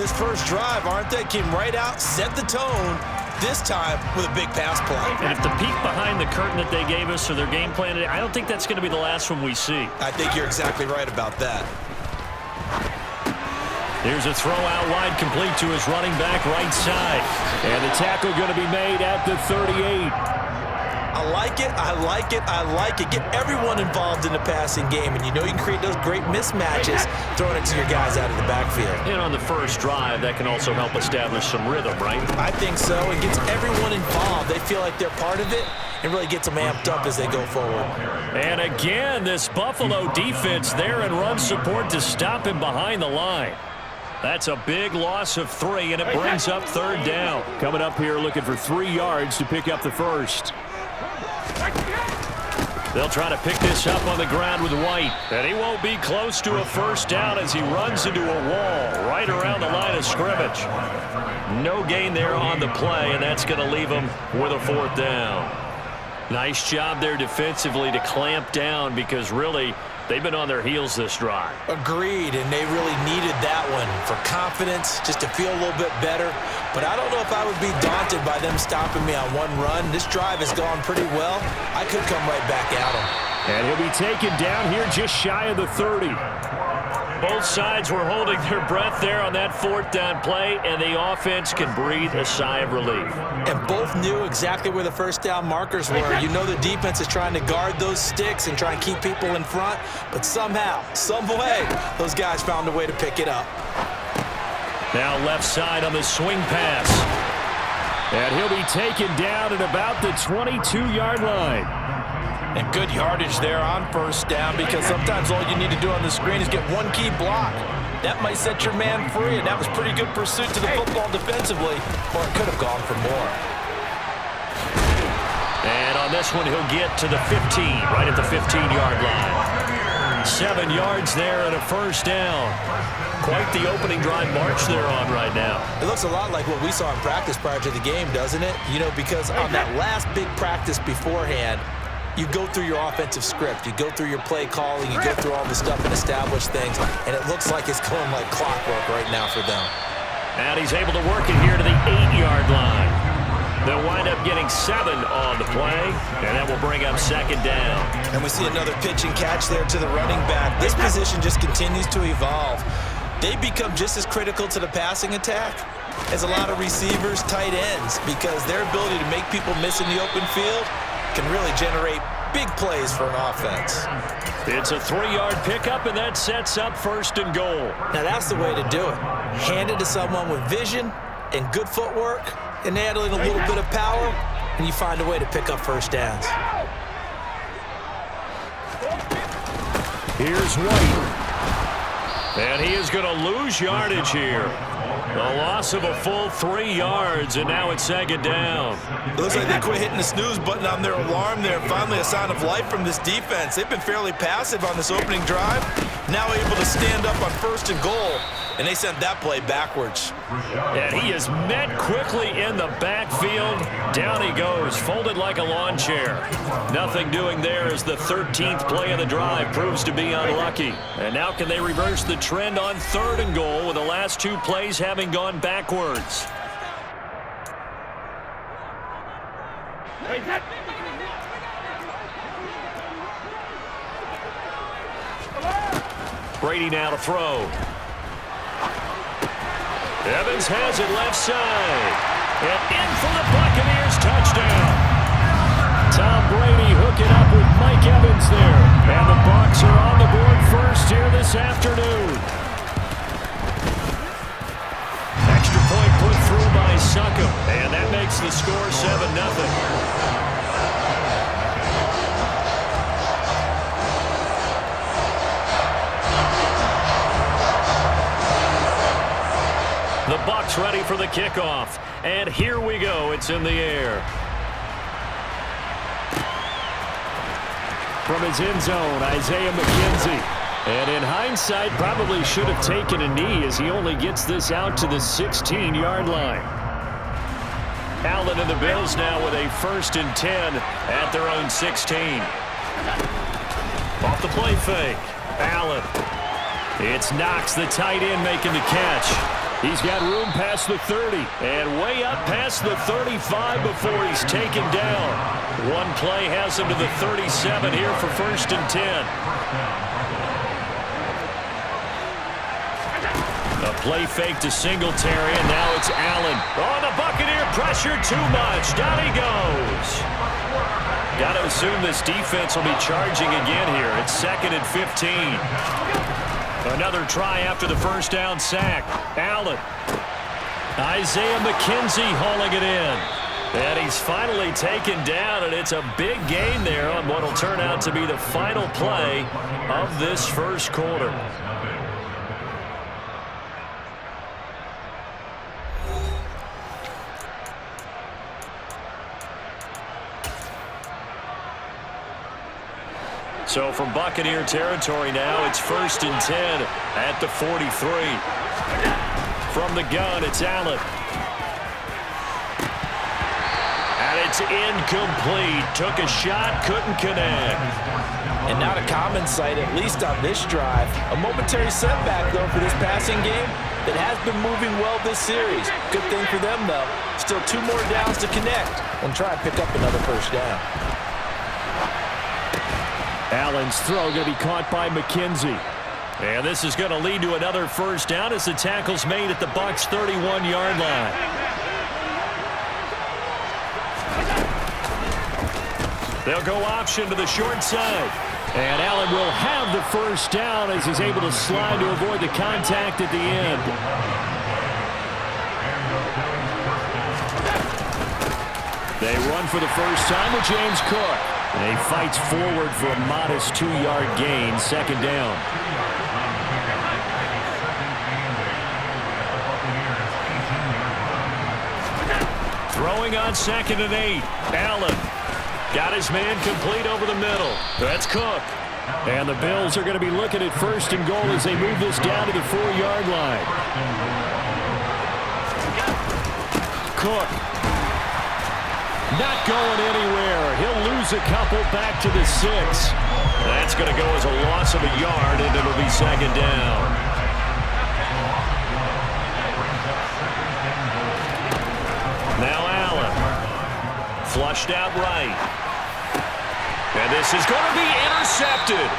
this first drive, aren't they? Came right out, set the tone, this time with a big pass play. And if the peek behind the curtain that they gave us or their game plan today, I don't think that's going to be the last one we see. I think you're exactly right about that. Here's a throw out wide, complete to his running back right side. And the tackle going to be made at the 38. I like it, I like it, I like it. Get everyone involved in the passing game, and you know you can create those great mismatches throwing it to your guys out of the backfield. And on the first drive, that can also help establish some rhythm, right? I think so. It gets everyone involved. They feel like they're part of it and really gets them amped up as they go forward. And again, this Buffalo defense there in run support to stop him behind the line. That's a big loss of 3, and it brings up 3rd down. Coming up here looking for 3 yards to pick up the first. They'll try to pick this up on the ground with White. And he won't be close to a first down as he runs into a wall right around the line of scrimmage. No gain there on the play, and that's going to leave him with a 4th down. Nice job there defensively to clamp down because really they've been on their heels this drive. Agreed, and they really needed that one for confidence, just to feel a little bit better. But I don't know if I would be daunted by them stopping me on one run. This drive has gone pretty well. I could come right back at them. And he'll be taken down here just shy of the 30. Both sides were holding their breath there on that 4th down play, and the offense can breathe a sigh of relief. And both knew exactly where the first down markers were. You know the defense is trying to guard those sticks and try and keep people in front, but somehow, some way, those guys found a way to pick it up. Now left side on the swing pass. And he'll be taken down at about the 22-yard line. And good yardage there on first down, because sometimes all you need to do on the screen is get one key block. That might set your man free, and that was pretty good pursuit to the football defensively, or it could have gone for more. And on this one, he'll get to the 15, right at the 15-yard line. 7 yards there and a first down. Quite the opening drive march they're on right now. It looks a lot like what we saw in practice prior to the game, doesn't it? You know, because on that last big practice beforehand, you go through your offensive script, you go through your play calling, you go through all the stuff and establish things, and it looks like it's going like clockwork right now for them. And he's able to work it here to the 8-yard line. They'll wind up getting 7 on the play, and that will bring up 2nd down. And we see another pitch and catch there to the running back. This position just continues to evolve. They become just as critical to the passing attack as a lot of receivers, tight ends, because their ability to make people miss in the open field can really generate big plays for an offense. It's a 3-yard pickup, and that sets up 1st and goal. Now that's the way to do it. Hand it to someone with vision and good footwork, and add in a little bit of power, and you find a way to pick up first downs. Here's White. And he is going to lose yardage here. A loss of a full 3 yards, and now it's 2nd down. It looks like they quit hitting the snooze button on their alarm there. Finally a sign of life from this defense. They've been fairly passive on this opening drive. Now able to stand up on 1st and goal, and they sent that play backwards. And he is met quickly in the backfield. Down he goes, folded like a lawn chair. Nothing doing there as the 13th play of the drive proves to be unlucky. And now can they reverse the trend on 3rd and goal with the last 2 plays having gone backwards? Brady now to throw. Evans has it left side. And in for the Buccaneers touchdown. Tom Brady hooking up with Mike Evans there. And the Bucs are on the board first here this afternoon. Extra point put through by Succop. And that makes the score 7-0. The Bucs ready for the kickoff. And here we go. It's in the air. From his end zone, Isaiah McKenzie. And in hindsight, probably should have taken a knee as he only gets this out to the 16-yard line. Allen and the Bills now with a 1st and 10 at their own 16. Off the play fake. Allen. It's Knox, the tight end, making the catch. He's got room past the 30 and way up past the 35 before he's taken down. One play has him to the 37 here for 1st and 10. A play fake to Singletary, and now it's Allen. Oh, the Buccaneer pressure too much. Down he goes. Got to assume this defense will be charging again here. It's 2nd and 15. Another try after the first down sack. Allen. Isaiah McKenzie hauling it in. And he's finally taken down, and it's a big gain there on what will turn out to be the final play of this first quarter. So from Buccaneer territory now, it's 1st and 10 at the 43. From the gun, it's Allen. And it's incomplete. Took a shot, couldn't connect. And not a common sight, at least on this drive. A momentary setback, though, for this passing game that has been moving well this series. Good thing for them, though. Still 2 more downs to connect and try and pick up another first down. Allen's throw going to be caught by McKenzie. And this is going to lead to another first down as the tackle's made at the Bucs' 31-yard line. They'll go option to the short side. And Allen will have the first down as he's able to slide to avoid the contact at the end. They run for the first time with James Cook. And he fights forward for a modest 2-yard gain, 2nd down. Throwing on 2nd and 8. Allen got his man complete over the middle. That's Cook. And the Bills are going to be looking at 1st and goal as they move this down to the 4-yard line. Cook. Not going anywhere. He'll lose a couple back to the 6. That's going to go as a loss of a yard, and it'll be 2nd down. Now Allen. Flushed out right. And this is going to be intercepted.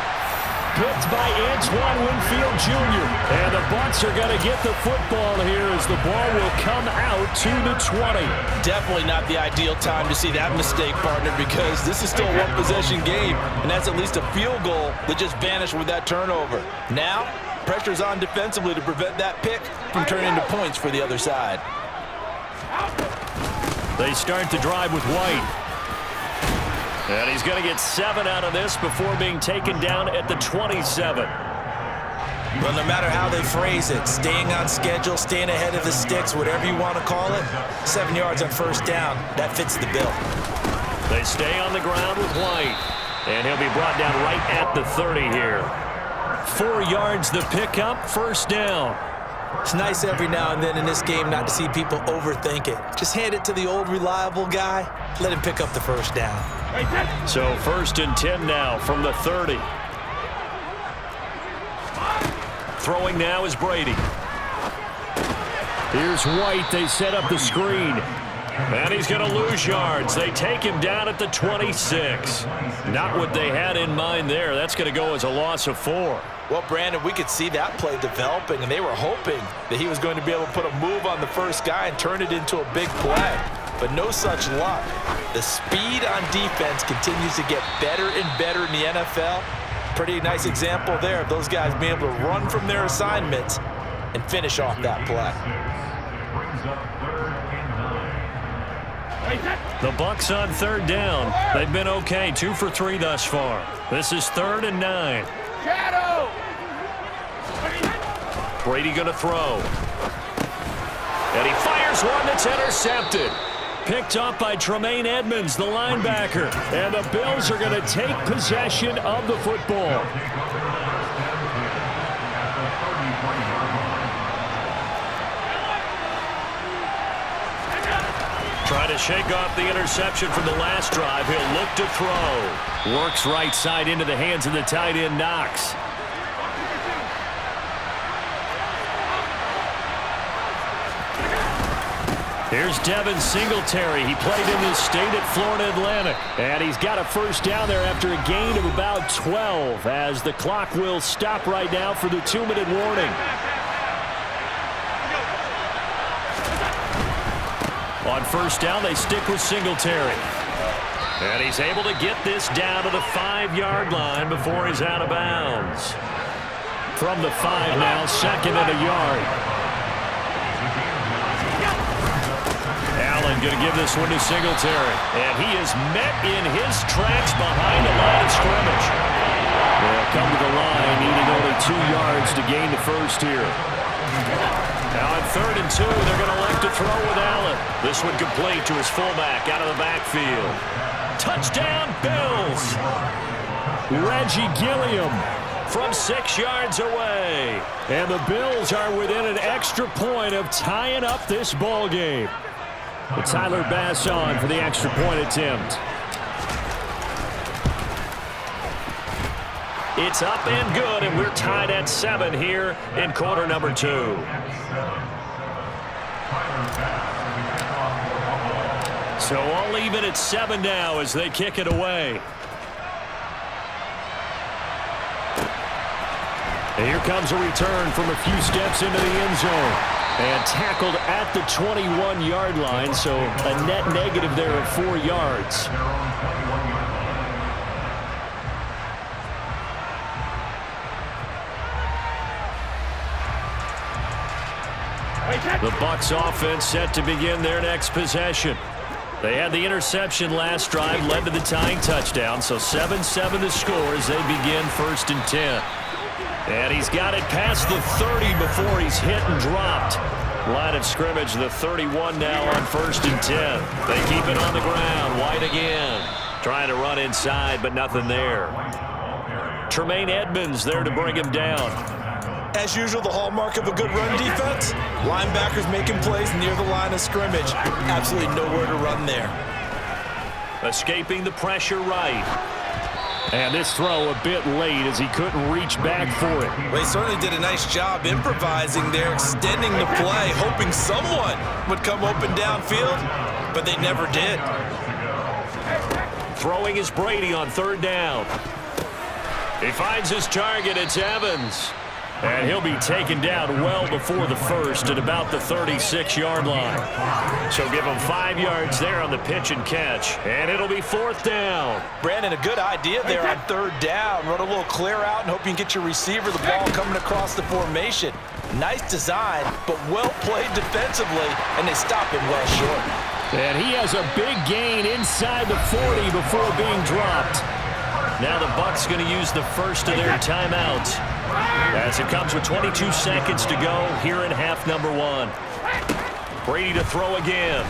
Picked by Antoine Winfield Jr. And the Bucs are going to get the football here as the ball will come out to the 20. Definitely not the ideal time to see that mistake, partner, because this is still a one-possession game, and that's at least a field goal that just vanished with that turnover. Now, pressure's on defensively to prevent that pick from turning into points for the other side. They start the drive with White. And he's going to get 7 out of this before being taken down at the 27. Well, no matter how they phrase it, staying on schedule, staying ahead of the sticks, whatever you want to call it, 7 yards on first down, that fits the bill. They stay on the ground with White. And he'll be brought down right at the 30 here. 4 yards the pickup, 1st down. It's nice every now and then in this game not to see people overthink it. Just hand it to the old reliable guy, let him pick up the first down. So 1st and 10 now from the 30. Throwing now is Brady. Here's White. They set up the screen. And he's going to lose yards. They take him down at the 26. Not what they had in mind there. That's going to go as a loss of 4. Well, Brandon, we could see that play developing, and they were hoping that he was going to be able to put a move on the first guy and turn it into a big play. But no such luck. The speed on defense continues to get better and better in the NFL. Pretty nice example there of those guys being able to run from their assignments and finish off that play. The Bucs on 3rd down. They've been okay, 2 for 3 thus far. This is 3rd and 9. Brady going to throw. And he fires one that's intercepted. Picked up by Tremaine Edmonds, the linebacker. And the Bills are going to take possession of the football. Trying to shake off the interception from the last drive. He'll look to throw. Works right side into the hands of the tight end, Knox. Here's Devin Singletary. He played in the state at Florida Atlantic. And he's got a first down there after a gain of about 12 as the clock will stop right now for the 2-minute warning. On first down, they stick with Singletary. And he's able to get this down to the 5-yard line before he's out of bounds. From the 5 now, 2nd and a yard. Allen going to give this one to Singletary. And he is met in his tracks behind the line of scrimmage. They'll come to the line, needing only 2 yards to gain the first here. Now on 3rd and 2, they're going to elect to throw with Allen. This one complete to his fullback out of the backfield. Touchdown, Bills! Reggie Gilliam from 6 yards away. And the Bills are within an extra point of tying up this ball game. But Tyler Bass on for the extra point attempt. It's up and good, and we're tied at 7 here in quarter number 2. So all even at 7 now as they kick it away. And here comes a return from a few steps into the end zone. And tackled at the 21-yard line, so a net negative there of 4 yards. The Bucs offense set to begin their next possession. They had the interception last drive, led to the tying touchdown, so 7-7 the score as they begin 1st and 10. And he's got it past the 30 before he's hit and dropped. Line of scrimmage, the 31 now on 1st and 10. They keep it on the ground. White again. Trying to run inside, but nothing there. Tremaine Edmonds there to bring him down. As usual, the hallmark of a good run defense, linebackers making plays near the line of scrimmage. Absolutely nowhere to run there. Escaping the pressure right. And this throw a bit late as he couldn't reach back for it. Well, he certainly did a nice job improvising there, extending the play, hoping someone would come open downfield, but they never did. Throwing is Brady on 3rd down. He finds his target. It's Evans. And he'll be taken down well before the first at about the 36-yard line. So give him 5 yards there on the pitch and catch. And it'll be 4th down. Brandon, a good idea there on 3rd down. Run a little clear out and hope you can get your receiver the ball coming across the formation. Nice design, but well played defensively, and they stop him well short. And he has a big gain inside the 40 before being dropped. Now the Bucs going to use the first of their timeouts, as it comes with 22 seconds to go here in half number 1. Brady to throw again.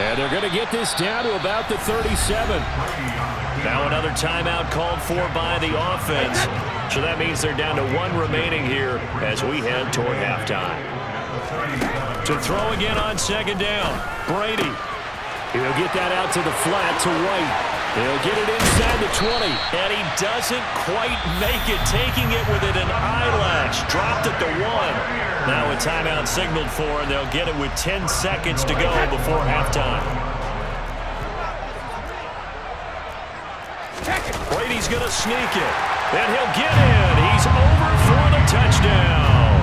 And they're going to get this down to about the 37. Now another timeout called for by the offense. So that means they're down to 1 remaining here as we head toward halftime. To throw again on 2nd down. Brady. He'll get that out to the flat to White. He'll get it inside the 20. And he doesn't quite make it, taking it within an eyelash. Dropped at the 1. Now a timeout signaled for, and they'll get it with 10 seconds to go before halftime. Brady's going to sneak it. And he'll get in. He's over for the touchdown.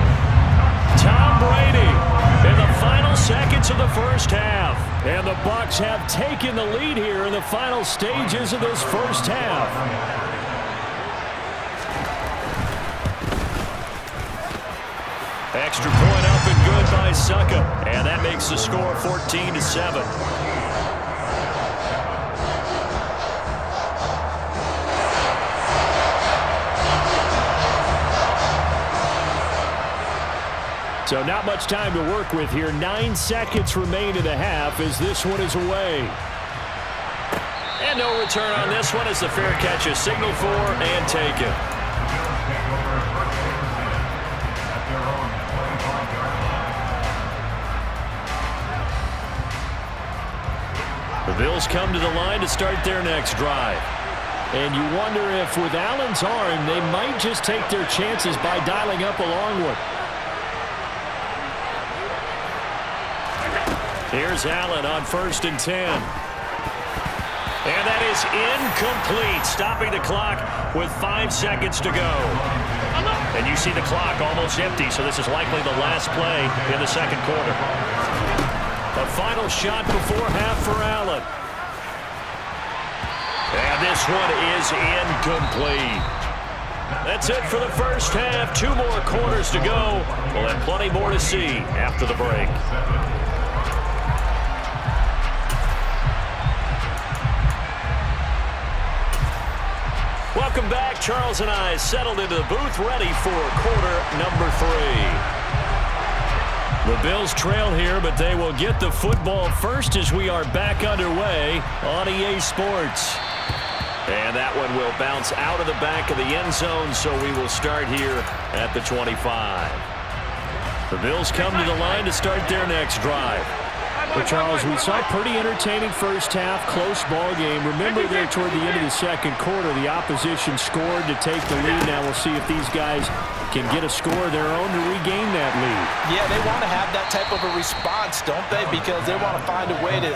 Tom Brady in the final seconds of the first half. And the Bucs have taken the lead here in the final stages of this first half. Extra point up and good by Suckup. And that makes the score 14-7. So not much time to work with here. 9 seconds remain in the half as this one is away. And no return on this one as the fair catch is signaled for and taken. The Bills come to the line to start their next drive. And you wonder if with Allen's arm, they might just take their chances by dialing up a long one. Here's Allen on 1st and 10. And that is incomplete, stopping the clock with 5 seconds to go. And you see the clock almost empty, so this is likely the last play in the second quarter. A final shot before half for Allen. And this one is incomplete. That's it for the first half. 2 more quarters to go. We'll have plenty more to see after the break. Welcome back. Charles and I settled into the booth, ready for quarter number 3. The Bills trail here, but they will get the football first as we are back underway on EA Sports. And that one will bounce out of the back of the end zone, so we will start here at the 25. The Bills come to the line to start their next drive. Well, Charles, we saw a pretty entertaining first half, close ball game. Remember there toward the end of the second quarter, the opposition scored to take the lead. Now we'll see if these guys can get a score of their own to regain that lead. Yeah, they want to have that type of a response, don't they? Because they want to find a way to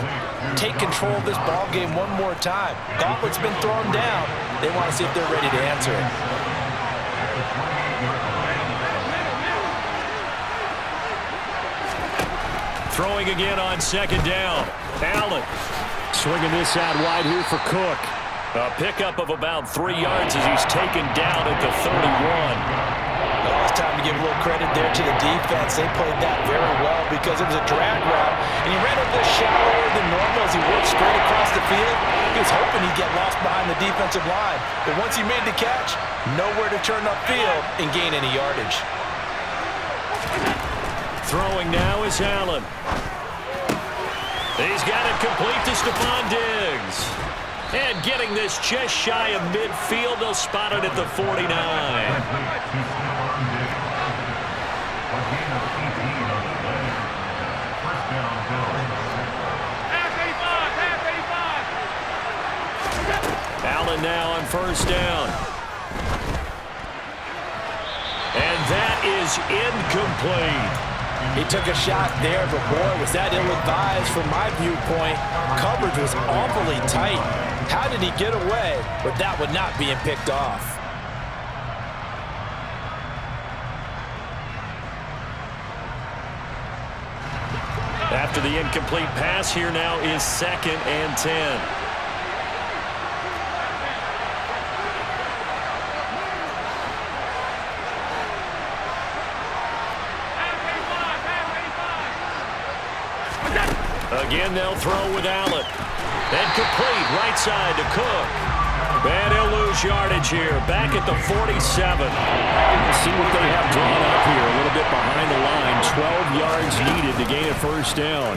take control of this ball game one more time. Gauntlet's been thrown down. They want to see if they're ready to answer it. Throwing again on 2nd down. Allen Swinging this out wide here for Cook. a pickup of about 3 yards as he's taken down at the 31. Well, it's time to give a little credit there to the defense. They played that very well because it was a drag route, and he ran a little shallower than normal as he worked straight across the field. He was hoping he'd get lost behind the defensive line, but once he made the catch, nowhere to turn upfield and gain any yardage. Throwing now is Allen. He's got it complete to Stephon Diggs. And getting this just shy of midfield, they'll spot it at the 49. Allen now on 1st down. And that is incomplete. He took a shot there, but boy, was that ill-advised from my viewpoint. Coverage was awfully tight. How did he get away with that one not being picked off? After the incomplete pass, here now is 2nd and 10. Again, they'll throw with Allen. And complete right side to Cook. And he'll lose yardage here. Back at the 47. See what they have drawn up here. A little bit behind the line. 12 yards needed to gain a 1st down.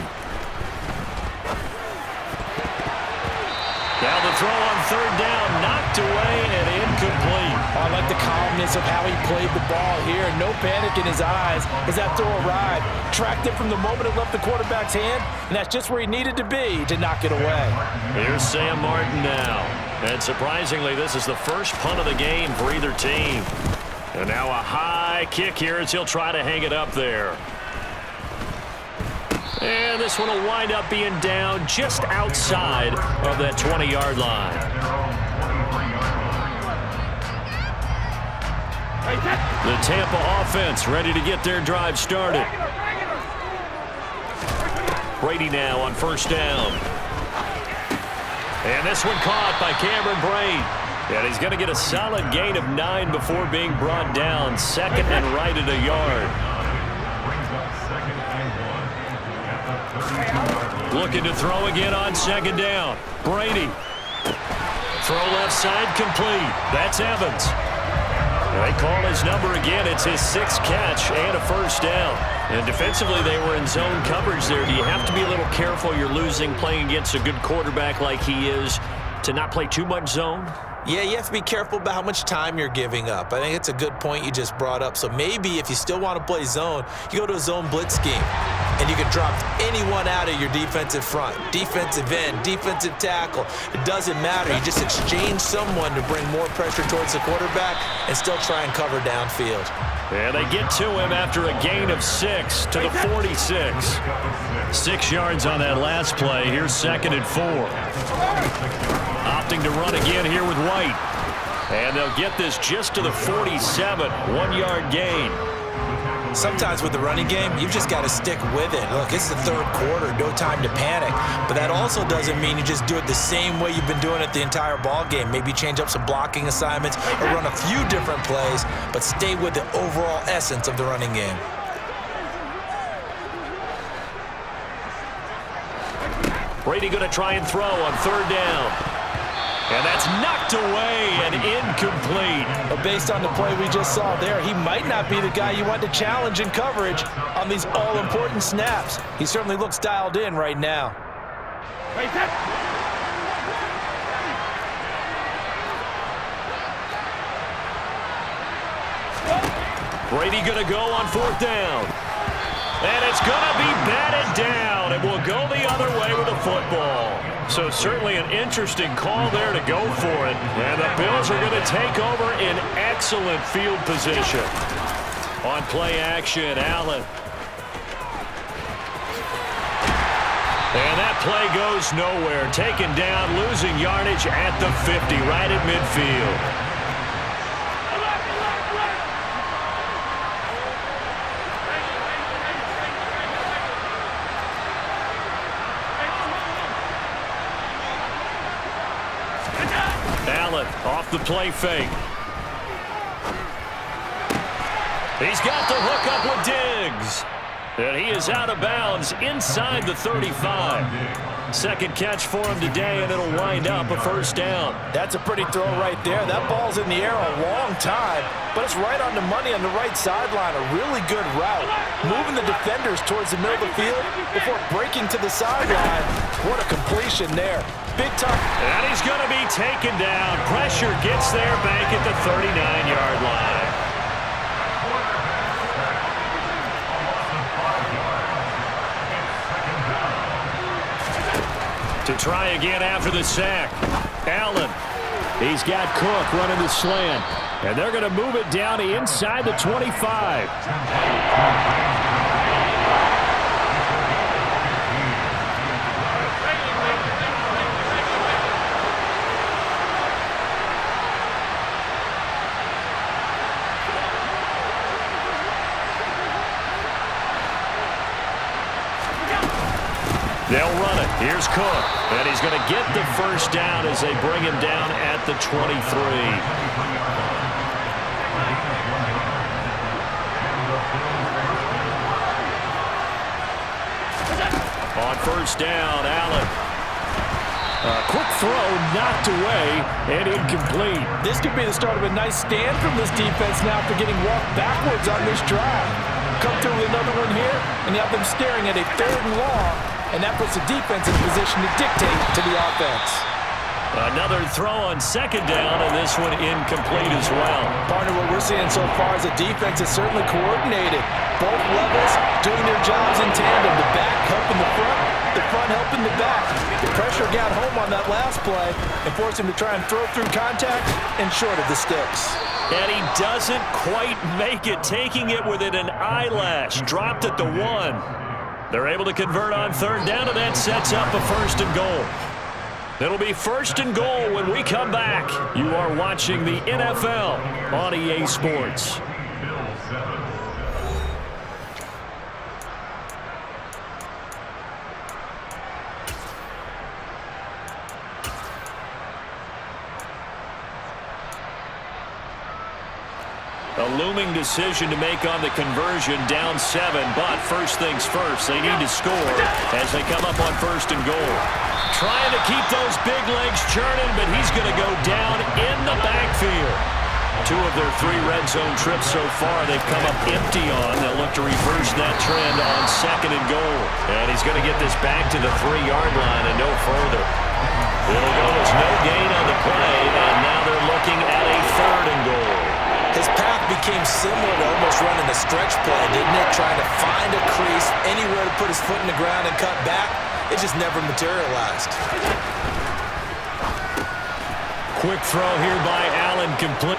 Now the throw on 3rd down. Knocked away and incomplete. I like the calmness of how he played the ball here. No panic in his eyes as that throw arrived. Tracked it from the moment it left the quarterback's hand, and that's just where he needed to be to knock it away. Here's Sam Martin now. And surprisingly, this is the first punt of the game for either team. And now a high kick here as he'll try to hang it up there. And this one will wind up being down just outside of that 20-yard line. The Tampa offense ready to get their drive started. Brady now on 1st down. And this one caught by Cameron Brate. And he's going to get a solid gain of 9 before being brought down. 2nd and right at a yard. Looking to throw again on 2nd down. Brady. Throw left side complete. That's Evans. They call his number again. It's his 6th catch and a 1st down. And defensively, they were in zone coverage there. Do you have to be a little careful? You're losing playing against a good quarterback like he is to not play too much zone? Yeah, you have to be careful about how much time you're giving up. I think it's a good point you just brought up. So maybe if you still want to play zone, you go to a zone blitz scheme, and you can drop anyone out of your defensive front, defensive end, defensive tackle. It doesn't matter. You just exchange someone to bring more pressure towards the quarterback and still try and cover downfield. And they get to him after a gain of 6 to the 46. 6 yards on that last play. Here's 2nd and 4. Opting to run again here with White. And they'll get this just to the 47, 1-yard gain. Sometimes with the running game, you've just got to stick with it. Look, it's the 3rd quarter, no time to panic. But that also doesn't mean you just do it the same way you've been doing it the entire ball game. Maybe change up some blocking assignments or run a few different plays, but stay with the overall essence of the running game. Brady going to try and throw on 3rd down. And that's knocked away and incomplete. But based on the play we just saw there, he might not be the guy you want to challenge in coverage on these all-important snaps. He certainly looks dialed in right now. Brady going to go on 4th down. And it's going to be batted down. It will go the other way with the football. So certainly an interesting call there to go for it. And the Bills are going to take over in excellent field position. On play action, Allen. And that play goes nowhere. Taken down, losing yardage at the 50, right at midfield. Allen off the play fake. He's got the hook up with Diggs. And he is out of bounds inside the 35. 2nd catch for him today, and it'll wind up a 1st down. That's a pretty throw right there. That ball's in the air a long time, but it's right on the money on the right sideline. A really good route. Moving the defenders towards the middle of the field before breaking to the sideline. What a completion there. Big time. And he's going to be taken down. Pressure gets there back at the 39-yard line. To try again after the sack. Allen. He's got Cook running the slant. And they're going to move it down to inside the 25. They'll run it. Here's Cook. And he's going to get the 1st down as they bring him down at the 23. On 1st down, Allen. Quick throw, knocked away, and incomplete. This could be the start of a nice stand from this defense now after getting walked backwards on this drive. Come through with another one here, and you have them staring at a 3rd and long. And that puts the defense in position to dictate to the offense. Another throw on 2nd down, and this one incomplete as well. Partner, what we're seeing so far is the defense is certainly coordinated. Both levels doing their jobs in tandem. The back helping the front helping the back. The pressure got home on that last play and forced him to try and throw through contact and short of the sticks. And he doesn't quite make it, taking it within an eyelash. Dropped at the 1. They're able to convert on 3rd down, and that sets up a 1st and goal. It'll be 1st and goal when we come back. You are watching the NFL on EA Sports. A looming decision to make on the conversion, down 7, but first things first, they need to score as they come up on 1st and goal. Trying to keep those big legs churning, but he's going to go down in the backfield. 2 of their 3 red zone trips so far, they've come up empty on. They'll look to reverse that trend on 2nd and goal. And he's going to get this back to the 3-yard line and no further. It'll go as no gain on the play, and now they're looking at a 3rd and goal. His path became similar to almost running a stretch play, didn't it? Trying to find a crease, anywhere to put his foot in the ground and cut back. It just never materialized. Quick throw here by Allen, complete.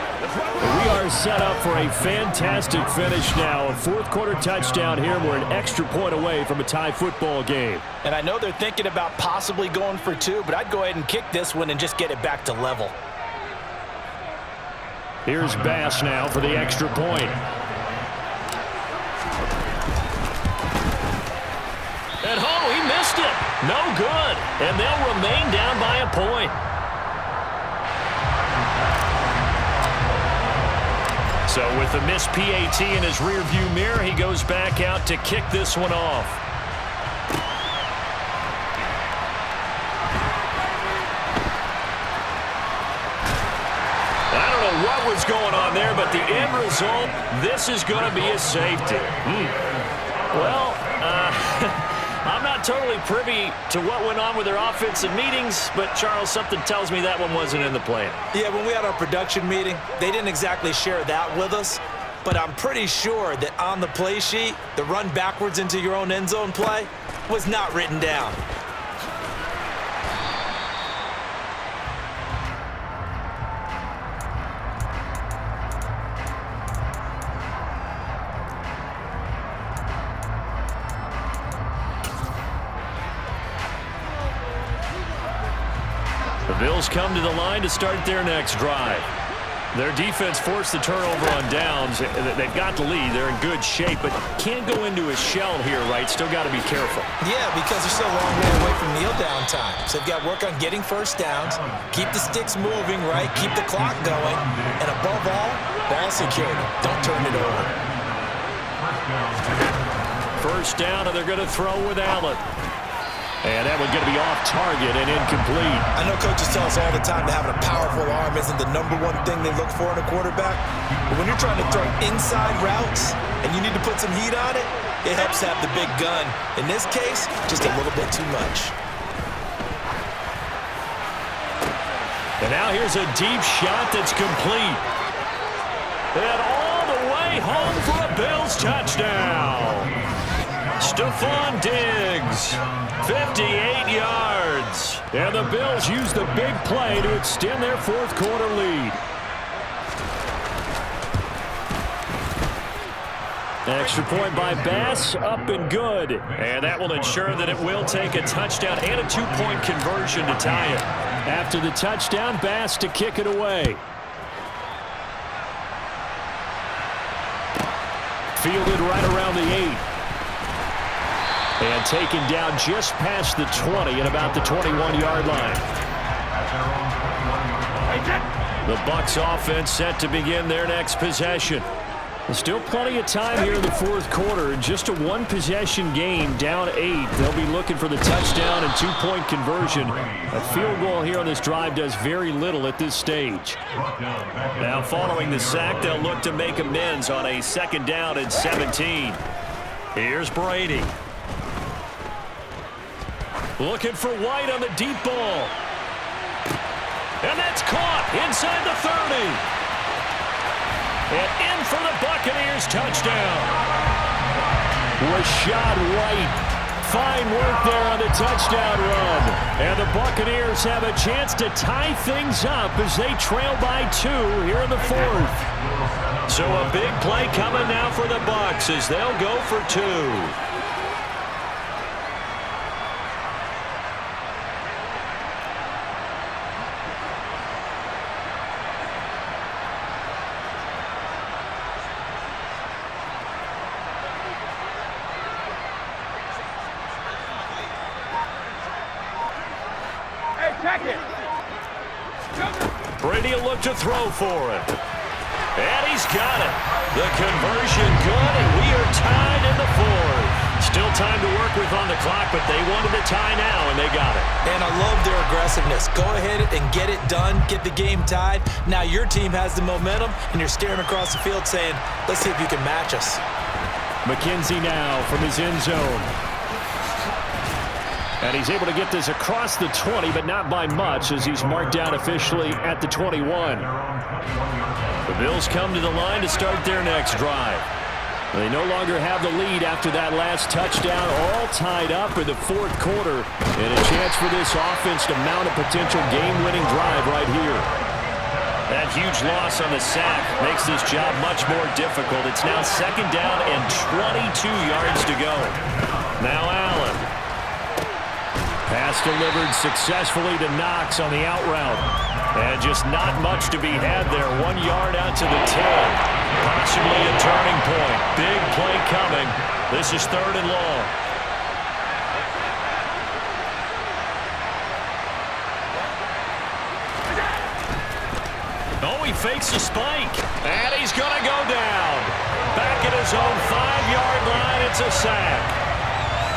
We are set up for a fantastic finish now. A 4th quarter touchdown here. We're an extra point away from a tie football game. And I know they're thinking about possibly going for 2, but I'd go ahead and kick this one and just get it back to level. Here's Bass now for the extra point. And he missed it. No good. And they'll remain down by a point. So with the missed PAT in his rearview mirror, he goes back out to kick this one off. I don't know what was going on there, but the end result, this is going to be a safety. Well, I'm not totally privy to what went on with their offensive meetings, but, Charles, something tells me that one wasn't in the plan. Yeah, when we had our production meeting, they didn't exactly share that with us, but I'm pretty sure that on the play sheet, the run backwards into your own end zone play was not written down. The Bills come to the line to start their next drive. Their defense forced the turnover on downs. They've got the lead. They're in good shape, but can't go into a shell here, right? Still got to be careful. Yeah, because they're still a long way away from kneel down time. So they've got to work on getting first downs, keep the sticks moving, right? Keep the clock going, and above all, ball security. Don't turn it over. First down, and they're going to throw with Allen. And that one's going to be off target and incomplete. I know coaches tell us all the time that having a powerful arm isn't the #1 thing they look for in a quarterback. But when you're trying to throw inside routes and you need to put some heat on it, it helps have the big gun. In this case, just a little bit too much. And now here's a deep shot that's complete. And all the way home for a Bills touchdown. Stephon Diggs, 58 yards. And the Bills use the big play to extend their 4th quarter lead. Extra point by Bass, up and good. And that will ensure that it will take a touchdown and a 2-point conversion to tie it. After the touchdown, Bass to kick it away. Fielded right around the 8. And taken down just past the 20 at about the 21-yard line. The Bucs offense set to begin their next possession. There's still plenty of time here in the 4th quarter. Just a 1-possession game, down 8. They'll be looking for the touchdown and 2-point conversion. A field goal here on this drive does very little at this stage. Now following the sack, they'll look to make amends on a 2nd down and 17. Here's Brady. Looking for White on the deep ball. And that's caught inside the 30. And in for the Buccaneers touchdown. Rashad White. Fine work there on the touchdown run. And the Buccaneers have a chance to tie things up as they trail by 2 here in the 4th. So a big play coming now for the Bucs as they'll go for 2. Brady will look to throw for it. And he's got it. The conversion good, and we are tied in the 4th. Still time to work with on the clock, but they wanted a tie now, and they got it. And I love their aggressiveness. Go ahead and get it done, get the game tied. Now your team has the momentum, and you're staring across the field saying, let's see if you can match us. McKenzie now from his end zone. And he's able to get this across the 20, but not by much as he's marked down officially at the 21. The Bills come to the line to start their next drive. They no longer have the lead after that last touchdown, all tied up in the fourth quarter, and a chance for this offense to mount a potential game-winning drive right here. That huge loss on the sack makes this job much more difficult. It's now second down and 22 yards to go. Now Allen. Pass delivered successfully to Knox on the out route. And just not much to be had there. 1 yard out to the 10. Possibly a turning point. Big play coming. This is third and long. Oh, he fakes a spike. And he's going to go down. Back at his own 5-yard line. It's a sack.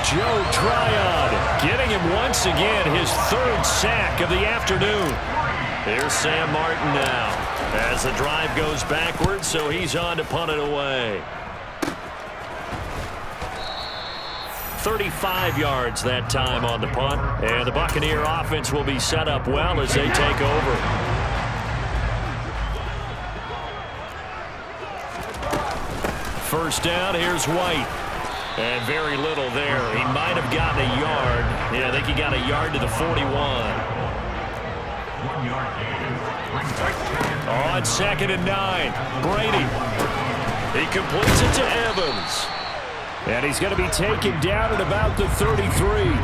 Joe Tryon getting him once again, his third sack of the afternoon. Here's Sam Martin now as the drive goes backwards, so he's on to punt it away. 35 yards that time on the punt, and the Buccaneer offense will be set up well as they take over. First down, here's White. And very little there. He might have gotten a yard. Yeah, I think he got a yard to the 41. On 2nd and 9, Brady. He completes it to Evans. And he's going to be taken down at about the 33.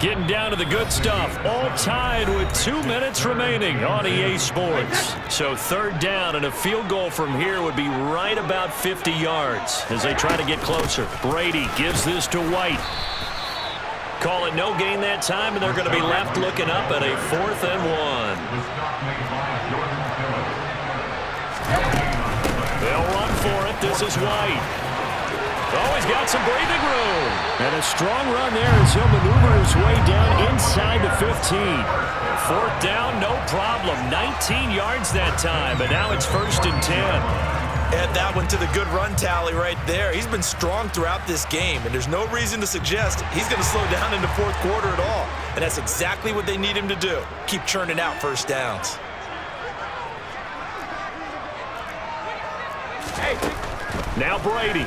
Getting down to the good stuff. All tied with 2 minutes remaining on EA Sports. So third down and a field goal from here would be right about 50 yards as they try to get closer. Brady gives this to White. Call it no gain that time, and they're going to be left looking up at a 4th and 1. They'll run for it. This is White. Oh, he's got some breathing room. And a strong run there as he'll maneuver his way down inside the 15. 4th down, no problem. 19 yards that time, but now it's 1st and 10. Add that one to the good run tally right there. He's been strong throughout this game, and there's no reason to suggest he's going to slow down in the fourth quarter at all. And that's exactly what they need him to do. Keep churning out first downs. Hey. Now Brady.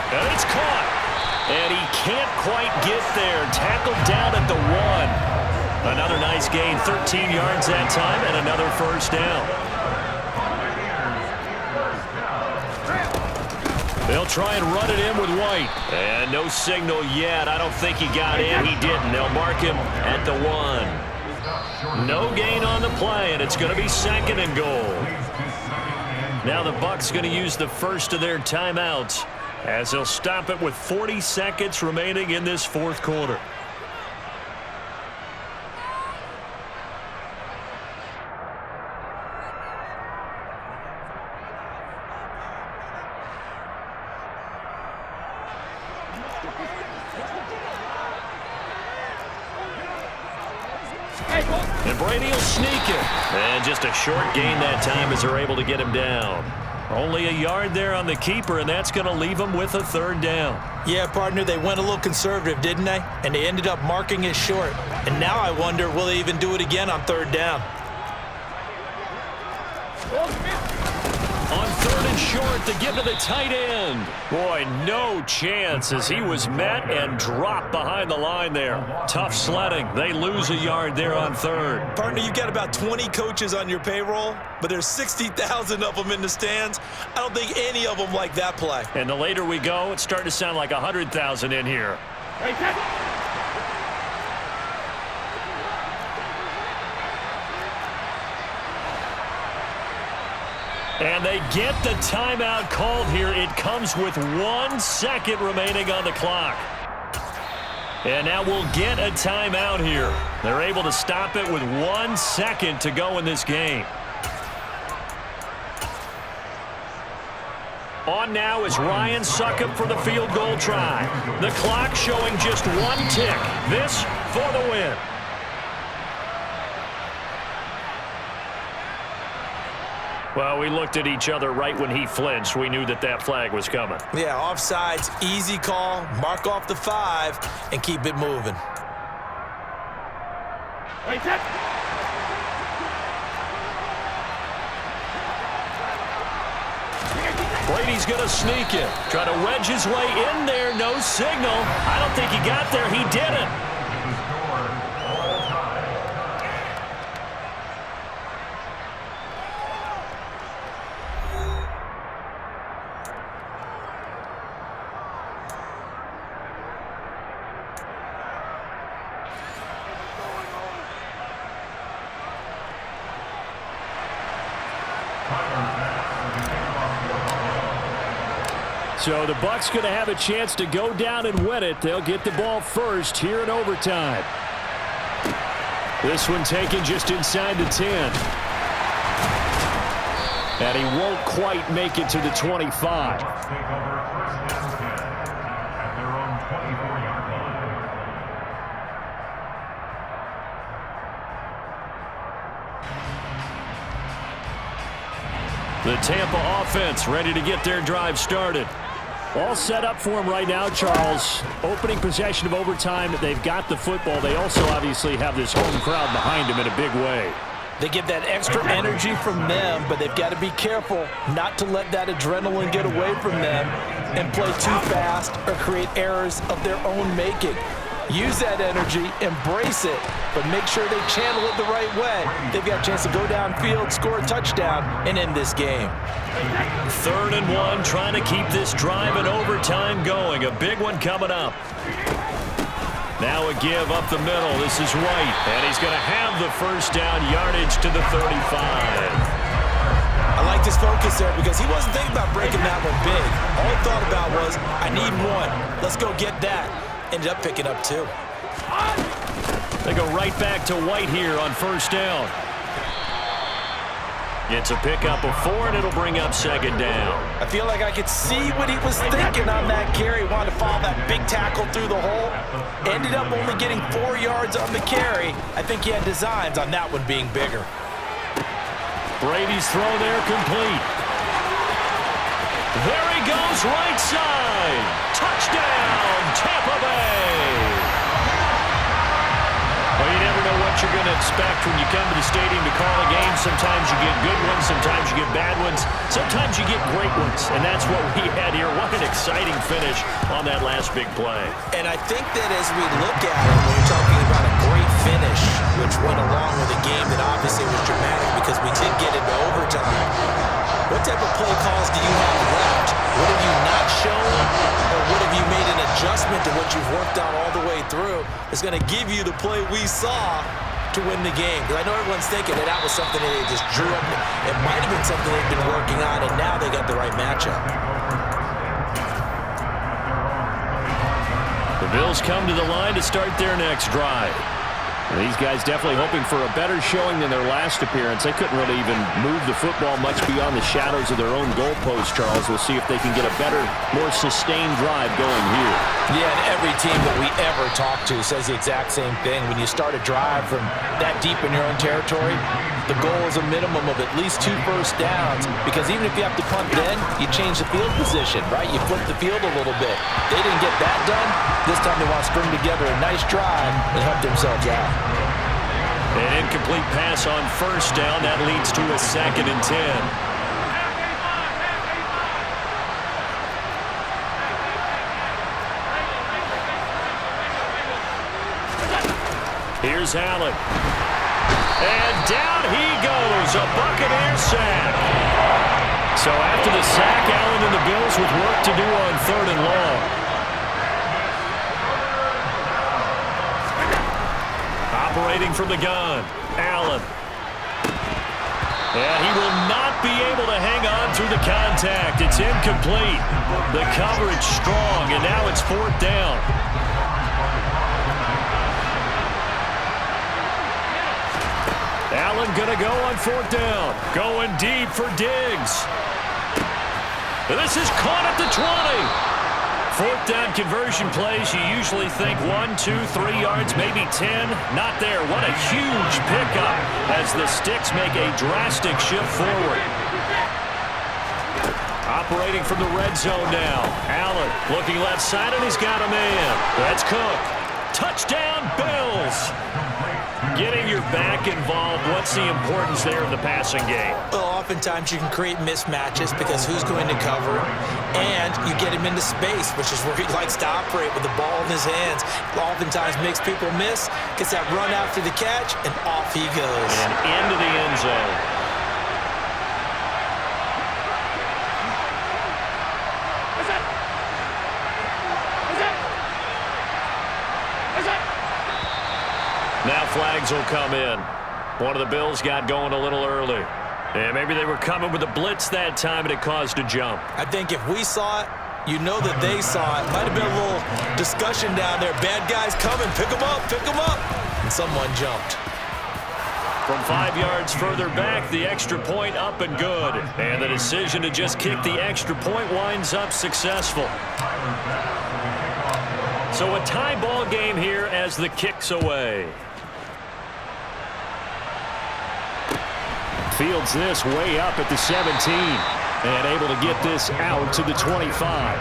And it's caught. And he can't quite get there. Tackled down at the 1. Another nice gain. 13 yards that time and another first down. They'll try and run it in with White. And no signal yet. I don't think he got in. He didn't. They'll mark him at the 1. No gain on the play, and it's going to be 2nd and goal. Now the Bucs going to use the first of their timeouts as they'll stop it with 40 seconds remaining in this fourth quarter. And Brady will sneak it. And just a short gain that time as they're able to get him down. Only a yard there on the keeper, and that's going to leave him with a third down. Yeah, partner, they went a little conservative, didn't they? And they ended up marking it short. And now I wonder, will they even do it again on third down? On 3rd and short to give to the tight end. Boy, no chance as he was met and dropped behind the line there. Tough sledding. They lose a yard there on 3rd. Partner, you've got about 20 coaches on your payroll, but there's 60,000 of them in the stands. I don't think any of them like that play. And the later we go, it's starting to sound like 100,000 in here. And they get the timeout called here. It comes with 1 second remaining on the clock. And now we'll get a timeout here. They're able to stop it with 1 second to go in this game. On now is Ryan Succop for the field goal try. The clock showing just 1 tick. This for the win. Well, we looked at each other right when he flinched. We knew that that flag was coming. Yeah, offsides, easy call. Mark off the 5 and keep it moving. Wait, that. Brady's going to sneak it. Try to wedge his way in there. No signal. I don't think he got there. He didn't. So the Bucs going to have a chance to go down and win it. They'll get the ball first here in overtime. This one taken just inside the 10. And he won't quite make it to the 25. The Tampa offense ready to get their drive started. All set up for him right now, Charles. Opening possession of overtime. They've got the football. They also obviously have this home crowd behind them in a big way. They get that extra energy from them, but they've got to be careful not to let that adrenaline get away from them and play too fast or create errors of their own making. Use that energy, embrace it, but make sure they channel it the right way. They've got a chance to go downfield, score a touchdown, and end this game. 3rd and 1, trying to keep this drive in overtime going. A big one coming up. Now a give up the middle. This is White, and he's going to have the first down, yardage to the 35. I like his focus there because he wasn't thinking about breaking that one big. All he thought about was, I need one. Let's go get that. Ended up picking up 2. They go right back to White here on first down. It's a pickup of 4, and it'll bring up 2nd down. I feel like I could see what he was thinking on that carry. Wanted to follow that big tackle through the hole. Ended up only getting 4 yards on the carry. I think he had designs on that one being bigger. Brady's throw there complete. There he goes, right side. Touchdown, Tampa Bay. Well, you never know what you're going to expect when you come to the stadium to call a game. Sometimes you get good ones, sometimes you get bad ones, sometimes you get great ones, and that's what we had here. What an exciting finish on that last big play. And I think that as we look at it, when you're talking about a great finish, which went along with a game that obviously was dramatic because we did get into overtime, what type of play calls do you have left? What have you not shown, or what have you made an adjustment to what you've worked out all the way through is going to give you the play we saw to win the game? Because I know everyone's thinking that that was something that they just drew up. It might have been something they've been working on, and now they got the right matchup. The Bills come to the line to start their next drive. And these guys definitely hoping for a better showing than their last appearance. They couldn't really even move the football much beyond the shadows of their own goalpost, Charles. We'll see if they can get a better, more sustained drive going here. Yeah, and every team that we ever talk to says the exact same thing. When you start a drive from that deep in your own territory, the goal is a minimum of at least 2 first downs, because even if you have to punt then, you change the field position, right? You flip the field a little bit. They didn't get that done. This time they want to string together a nice drive and help themselves out. An incomplete pass on first down. That leads to a 2nd and 10. Here's Allen. And down he goes. A Buccaneer sack. So after the sack, Allen and the Bills with work to do on 3rd and long. Operating from the gun, Allen. And he will not be able to hang on through the contact. It's incomplete. The coverage strong, and now it's 4th down. Allen going to go on 4th down. Going deep for Diggs. This is caught at the 20. Fourth down conversion plays, you usually think 1, 2, 3 yards, maybe 10. Not there. What a huge pickup as the Sticks make a drastic shift forward. Operating from the red zone now. Allen looking left side, and he's got a man. That's Cook. Touchdown, Bills. Getting your back involved, what's the importance there in the passing game? Well, oftentimes you can create mismatches because who's going to cover, and you get him into space, which is where he likes to operate with the ball in his hands. Oftentimes makes people miss, gets that run after the catch, and off he goes. And into the end zone. Now flags will come in. One of the Bills got going a little early. And maybe they were coming with a blitz that time, and it caused a jump. I think if we saw it, you know that they saw it. Might have been a little discussion down there. Bad guys coming. Pick them up. Pick them up. And someone jumped. From 5 yards further back, the extra point up and good. And the decision to just kick the extra point winds up successful. So a tie ball game here as the kick's away. Fields this way up at the 17 and able to get this out to the 25.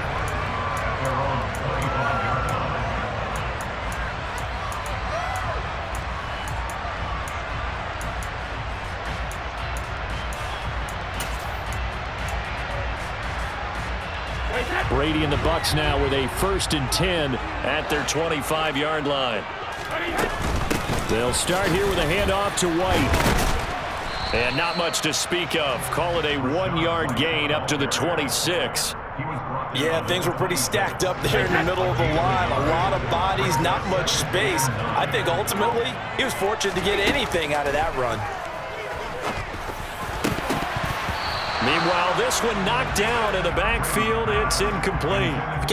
Brady and the Bucs now with a 1st and 10 at their 25-yard line. They'll start here with a handoff to White. And not much to speak of. Call it a 1-yard gain up to the 26. Yeah, things were pretty stacked up there in the middle of the line. A lot of bodies, not much space. I think ultimately he was fortunate to get anything out of that run. Meanwhile, this one knocked down in the backfield. It's incomplete.